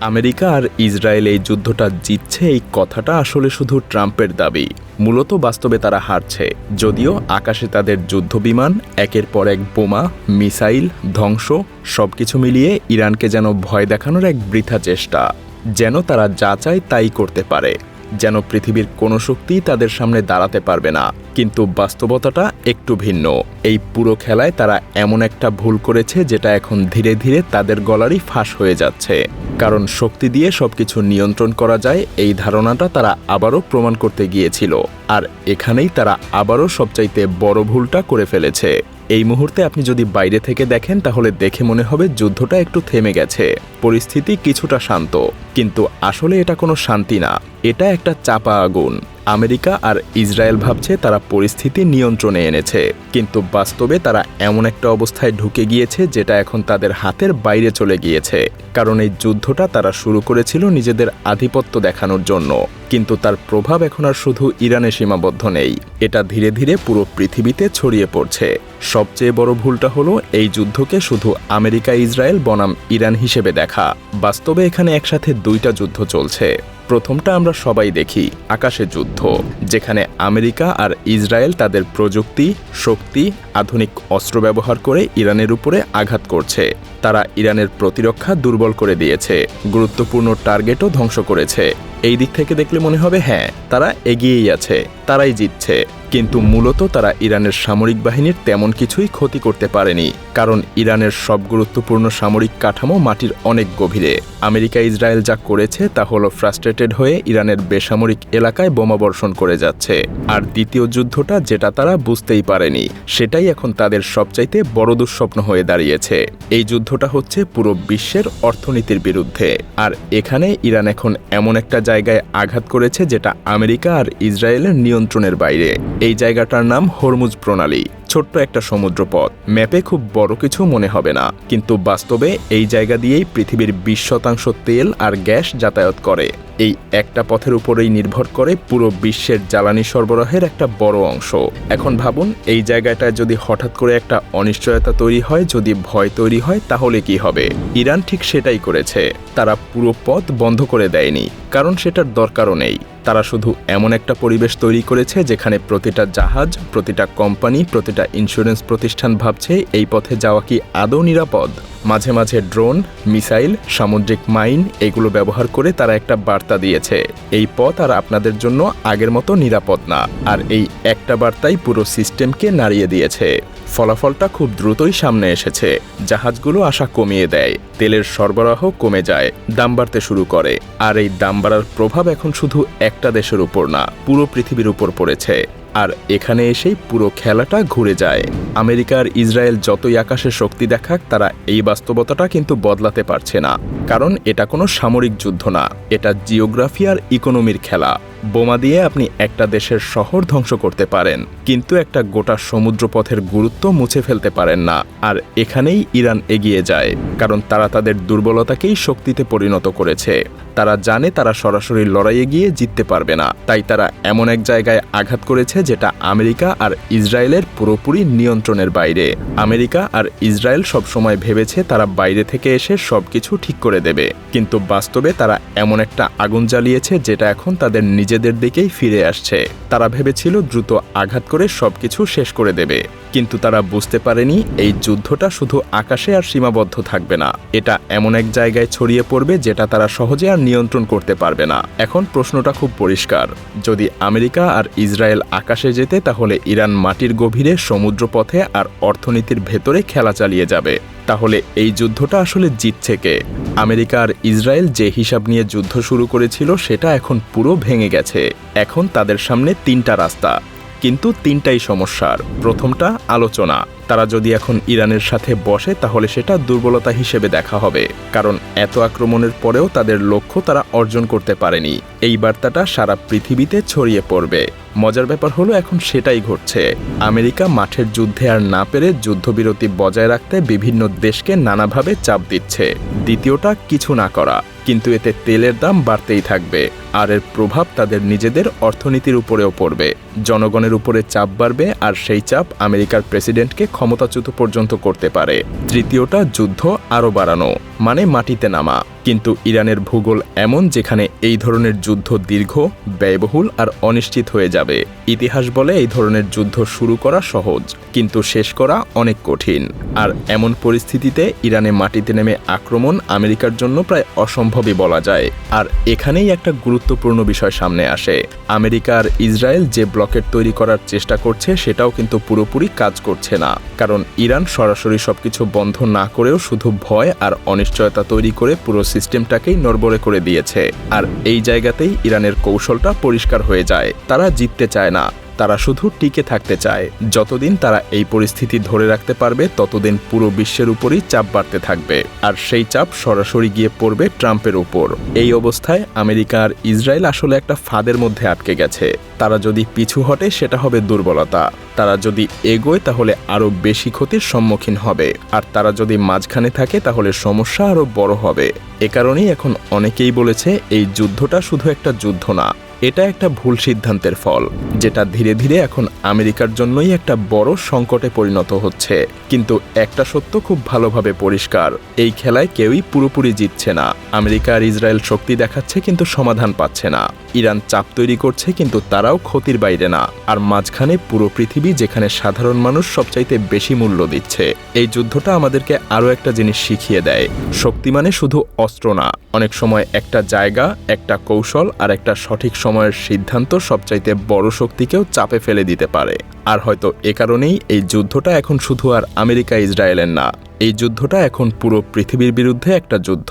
America আর Israel এই যুদ্ধটা জিতছে এই কথাটা আসলে শুধু ট্রাম্পের দাবি। মূলত বাস্তবে তারা হারছে। যদিও আকাশে তাদের যুদ্ধবিমান, একের পর এক বোমা, মিসাইল, ধ্বংস সবকিছু মিলিয়ে ইরানকে যেন ভয় দেখানোর এক বৃথা চেষ্টা, যেন তারা যা চায় তাই করতে পারে, যেন পৃথিবীর কোনো শক্তি তাদের সামনে দাঁড়াতে পারবে না। কিন্তু বাস্তবতাটা একটু ভিন্ন। এই পুরো খেলায় তারা এমন একটা ভুল করেছে যেটা এখন ধীরে ধীরে তাদের গলারই ফাঁস হয়ে যাচ্ছে। কারণ শক্তি দিয়ে সবকিছু নিয়ন্ত্রণ করা যায় এই ধারণাটা তারা আবারও প্রমাণ করতে গিয়েছিল, আর এখানেই তারা আবারও সবচাইতে বড় ভুলটা করে ফেলেছে। এই মুহূর্তে আপনি যদি বাইরে থেকে দেখেন তাহলে দেখে মনে হবে যুদ্ধটা একটু থেমে গেছে, পরিস্থিতি কিছুটা শান্ত, কিন্তু আসলে এটা কোনো শান্তি না, এটা একটা চাপা আগুন। আমেরিকা আর ইসরায়েল ভাবছে তারা পরিস্থিতি নিয়ন্ত্রণে এনেছে, কিন্তু বাস্তবে তারা এমন একটা অবস্থায় ঢুকে গিয়েছে যেটা এখন তাদের হাতের বাইরে চলে গিয়েছে। কারণ এই যুদ্ধটা তারা শুরু করেছিল নিজেদের আধিপত্য দেখানোর জন্য, কিন্তু তার প্রভাব এখন আর শুধু ইরানে সীমাবদ্ধ নেই, এটা ধীরে ধীরে পুরো পৃথিবীতে ছড়িয়ে পড়ছে। সবচেয়ে বড় ভুলটা হলো এই যুদ্ধকে শুধু আমেরিকা ইসরায়েল বনাম ইরান হিসেবে দেখা। বাস্তবে এখানে একসাথে দুইটা যুদ্ধ চলছে। প্রথমটা আমরা সবাই দেখি, আকাশে যুদ্ধ, যেখানে আমেরিকা আর ইসরায়েল তাদের প্রযুক্তি, শক্তি, আধুনিক অস্ত্র ব্যবহার করে ইরানের উপরে আঘাত করছে। তারা ইরানের প্রতিরক্ষা দুর্বল করে দিয়েছে, গুরুত্বপূর্ণ টার্গেটও ধ্বংস করেছে। এই দিক থেকে দেখলে মনে হবে হ্যাঁ, তারা এগিয়েই আছে, তারাই জিতছে। কিন্তু মূলত তারা ইরানের সামরিক বাহিনীর তেমন কিছুই ক্ষতি করতে পারেনি, কারণ ইরানের সব গুরুত্বপূর্ণ সামরিক কাঠামো মাটির অনেক গভীরে। আমেরিকা ইসরায়েল যা করেছে তা হলো ফ্রাস্ট্রেটেড হয়ে ইরানের বেসামরিক এলাকায় বোমাবর্ষণ করে যাচ্ছে। আর দ্বিতীয় যুদ্ধটা যেটা তারা বুঝতেই পারেনি, সেটাই এখন তাদের সবচাইতে বড় দুঃস্বপ্ন হয়ে দাঁড়িয়েছে। এই যুদ্ধটা হচ্ছে পুরো বিশ্বের অর্থনীতির বিরুদ্ধে, আর এখানে ইরান এখন এমন একটা জায়গায় আঘাত করেছে যেটা আমেরিকা আর ইসরায়েলের নিয়ন্ত্রণের বাইরে। এই জায়গাটার নাম হরমুজ প্রণালী। ছোট্ট একটা সমুদ্রপথ, ম্যাপে খুব বড় কিছু মনে হবে না, কিন্তু বাস্তবে এই জায়গা দিয়েই পৃথিবীর 20% তেল আর গ্যাস যাতায়াত করে। এই একটা পথের উপরেই নির্ভর করে পুরো বিশ্বের জ্বালানি সরবরাহের একটা বড় অংশ। এখন ভাবুন, এই জায়গাটায় যদি হঠাৎ করে একটা অনিশ্চয়তা তৈরি হয়, যদি ভয় তৈরি হয়, তাহলে কি হবে? ইরান ঠিক সেটাই করেছে। তারা পুরো পথ বন্ধ করে দেয়নি, কারণ সেটার দরকারও নেই। তারা শুধু এমন একটা পরিবেশ তৈরি করেছে যেখানে প্রতিটা জাহাজ, প্রতিটা কোম্পানি, প্রতিটা ইন্স্যুরেন্স প্রতিষ্ঠান ভাবছে এই পথে যাওয়া কি আদৌ নিরাপদ। মাঝে মাঝে ড্রোন, মিসাইল, সামুদ্রিক মাইন এগুলো ব্যবহার করে তারা একটা বার্তা দিয়েছে, এই পথ আর আপনাদের জন্য আগের মতো নিরাপদ না। আর এই একটা বার্তাই পুরো সিস্টেমকে নাড়িয়ে দিয়েছে। ফলাফলটা খুব দ্রুতই সামনে এসেছে। জাহাজগুলো আসা কমিয়ে দেয়, তেলের সরবরাহ কমে যায়, দাম বাড়তে শুরু করে। আর এই দাম বাড়ার প্রভাব এখন শুধু একটা দেশের উপর না, পুরো পৃথিবীর উপর পড়েছে। আর এখানে এসেই পুরো খেলাটা ঘুরে যায়। আমেরিকা আর ইসরায়েল যতই আকাশে শক্তি দেখাক, তারা এই বাস্তবতাটা কিন্তু বদলাতে পারছে না। কারণ এটা কোনো সামরিক যুদ্ধ না, এটা জিওগ্রাফি আর ইকোনমির খেলা। বোমা দিয়ে আপনি একটা দেশের শহর ধ্বংস করতে পারেন, কিন্তু একটা গোটা সমুদ্রপথের গুরুত্ব মুছে ফেলতে পারেন না। আর এখানেই ইরান এগিয়ে যায়, কারণ তারা তাদের দুর্বলতাকেই শক্তিতে পরিণত করেছে। তারা জানে তারা সরাসরি লড়াইয়ে গিয়ে জিততে পারবে না, তাই তারা এমন এক জায়গায় আঘাত করেছে যেটা আমেরিকা আর ইসরায়েলের পুরোপুরি নিয়ন্ত্রণের বাইরে। আমেরিকা আর ইসরায়েল সবসময় ভেবেছে তারা বাইরে থেকে এসে সবকিছু ঠিক করে দেবে, কিন্তু বাস্তবে তারা এমন একটা আগুন জ্বালিয়েছে যেটা এখন তাদের নিজেদের দিকেই ফিরে আসছে। তারা ভেবেছিল দ্রুত আঘাত করে সবকিছু শেষ করে দেবে, কিন্তু তারা বুঝতে পারেনি এই যুদ্ধটা শুধু আকাশে আর সীমাবদ্ধ থাকবে না, এটা এমন এক জায়গায় ছড়িয়ে পড়বে যেটা তারা সহজে আর নিয়ন্ত্রণ করতে পারবে না। এখন প্রশ্নটা খুব পরিষ্কার, যদি আমেরিকা আর ইসরায়েল আকাশে যেতে, তাহলে ইরান মাটির গভীরে, সমুদ্রপথে আর অর্থনীতির ভেতরে খেলা চালিয়ে যাবে। তাহলে এই যুদ্ধটা আসলে জিতছে কে? আমেরিকা আর ইসরায়েল যে হিসাব নিয়ে যুদ্ধ শুরু করেছিল সেটা এখন পুরো ভেঙে গেছে। এখন তাদের সামনে তিনটা রাস্তা, কিন্তু তিনটাই সমস্যার। প্রথমটা আলোচনা। তারা যদি এখন ইরানের সাথে বসে তাহলে সেটা দুর্বলতা হিসেবে দেখা হবে, কারণ এত আক্রমণের পরেও তাদের লক্ষ্য তারা অর্জন করতে পারেনি। এই বার্তাটা সারা পৃথিবীতে ছড়িয়ে পড়বে। মজার ব্যাপার হলো এখন সেটাই ঘটছে। আমেরিকা মাঠের যুদ্ধে আর না পেরে যুদ্ধবিরতি বজায় রাখতে বিভিন্ন দেশকে নানাভাবে চাপ দিচ্ছে। দ্বিতীয়টা কিছু না করা। কিন্তু এতে তেলের দাম বাড়তেই থাকবে আর এর প্রভাব তাদের নিজেদের অর্থনীতির উপরেও পড়বে। জনগণের উপরে চাপ বাড়বে আর সেই চাপ আমেরিকার প্রেসিডেন্টকে ক্ষমতাচ্যুত পর্যন্ত করতে পারে। তৃতীয়টা, যুদ্ধ আরও বাড়ানো, মানে মাটিতে নামা। কিন্তু ইরানের ভূগোল এমন যেখানে এই ধরনের যুদ্ধ দীর্ঘ, ব্যয়বহুল আর অনিশ্চিত হয়ে যাবে। ইতিহাস বলে এই ধরনের যুদ্ধ শুরু করা সহজ, কিন্তু শেষ করা অনেক কঠিন। আর এমন পরিস্থিতিতে ইরানে মাটিতে নেমে আক্রমণ আমেরিকার জন্য প্রায় অসম্ভবই বলা যায়। আর এখানেই একটা গুরুত্বপূর্ণ বিষয় সামনে আসে। আমেরিকা আর ইসরায়েল যে ব্লকেট তৈরি করার চেষ্টা করছে সেটাও কিন্তু পুরোপুরি কাজ করছে না, কারণ ইরান সরাসরি সবকিছু বন্ধ না করেও শুধু ভয় আর অনিশ্চয়তা তৈরি করে পুরো সিস্টেমটাকেই নড়বড়ে করে দিয়েছে। আর এই জায়গাতেই ইরানের কৌশলটা পরিষ্কার হয়ে যায়। তারা জিততে চায় না, তারা শুধু টিকে থাকতে চায়। যতদিন তারা এই পরিস্থিতি ধরে রাখতে পারবে ততদিন পুরো বিশ্বের উপরই চাপ বাড়তে থাকবে, আর সেই চাপ সরাসরি গিয়ে পড়বে ট্রাম্পের উপর। এই অবস্থায় আমেরিকা আর ইসরায়েল আসলে একটা ফাঁদের মধ্যে আটকে গেছে। তারা যদি পিছু হটে সেটা হবে দুর্বলতা, তারা যদি এগোয় তাহলে আরও বেশি ক্ষতির সম্মুখীন হবে, আর তারা যদি মাঝখানে থাকে তাহলে সমস্যা আরও বড় হবে। এ কারণেই এখন অনেকেই বলেছে এই যুদ্ধটা শুধু একটা যুদ্ধ না, এটা একটা ভুল সিদ্ধান্তের ফল, যেটা ধীরে ধীরে এখন আমেরিকার জন্যই একটা বড় সংকটে পরিণত হচ্ছে। কিন্তু একটা সত্য খুব ভালোভাবে পরিষ্কার, এই খেলায় কেউই পুরোপুরি জিতছে না। আমেরিকা আর ইসরায়েল শক্তি দেখাচ্ছে কিন্তু সমাধান পাচ্ছে না। ইরান চাপ তৈরি করছে কিন্তু তারাও ক্ষতির বাইরে না। আর মাঝখানে পুরো পৃথিবী, যেখানে সাধারণ মানুষ সবচাইতে বেশি মূল্য দিচ্ছে। এই যুদ্ধটা আমাদেরকে আরও একটা জিনিস শিখিয়ে দেয়, শক্তি মানে শুধু অস্ত্র না, অনেক সময় একটা জায়গা, একটা কৌশল আর একটা সঠিক সময়ের সিদ্ধান্ত সবচাইতে বড় শক্তিকেও চাপে ফেলে দিতে পারে। আর হয়তো এ কারণেই এই যুদ্ধটা এখন শুধু আর আমেরিকা ইসরায়েলের না, এই যুদ্ধটা এখন পুরো পৃথিবীর বিরুদ্ধে একটা যুদ্ধ।